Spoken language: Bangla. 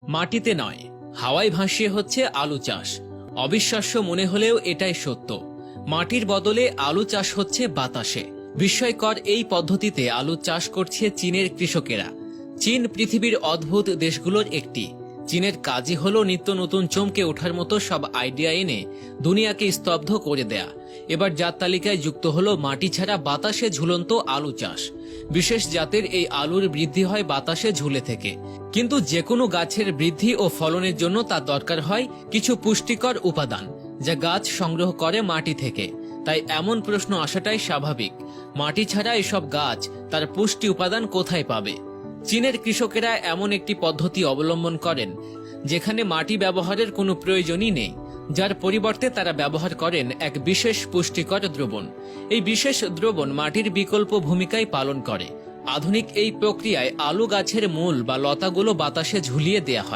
মাটিতে নয়, হাওয়ায় ভাসিয়ে হচ্ছে আলু চাষ। অবিশ্বাস্য মনে হলেও এটাই সত্য। মাটির বদলে আলু চাষ হচ্ছে বাতাসে। বিস্ময়কর এই পদ্ধতিতে আলু চাষ করছে চীনের কৃষকেরা। চীন পৃথিবীর অদ্ভুত দেশগুলোর একটি। চীনের কাজই হলো নিত্য নতুন চমকে ওঠার মতো সব আইডিয়া এনে দুনিয়াকে স্তব্ধ করে দেয়া। এবার জাত তালিকায় যুক্ত হলো মাটি ছাড়া বাতাসে ঝুলন্ত আলু চাষ। বিশেষ জাতের এই আলুর বৃদ্ধি হয় বাতাসে ঝুলে থেকে। কিন্তু যে কোনো গাছের বৃদ্ধি ও ফলনের জন্য তার দরকার হয় কিছু পুষ্টিকর উপাদান, যা গাছ সংগ্রহ করে মাটি থেকে। তাই এমন প্রশ্ন আসাটাই স্বাভাবিক, মাটি ছাড়া এসব গাছ তার পুষ্টি উপাদান কোথায় পাবে? চীনের কৃষকেরা এমন একটি পদ্ধতি অবলম্বন করেন যেখানে মাটি ব্যবহারের কোনো প্রয়োজনই নেই, যার পরিবর্তে তারা ব্যবহার করেন এক বিশেষ পুষ্টিকর দ্রবণ। এই বিশেষ দ্রবণ মাটির বিকল্প ভূমিকায় পালন করে। আধুনিক এই প্রক্রিয়ায় আলু গাছের মূল বা লতাগুলো বাতাসে ঝুলিয়ে দেয়া হয়।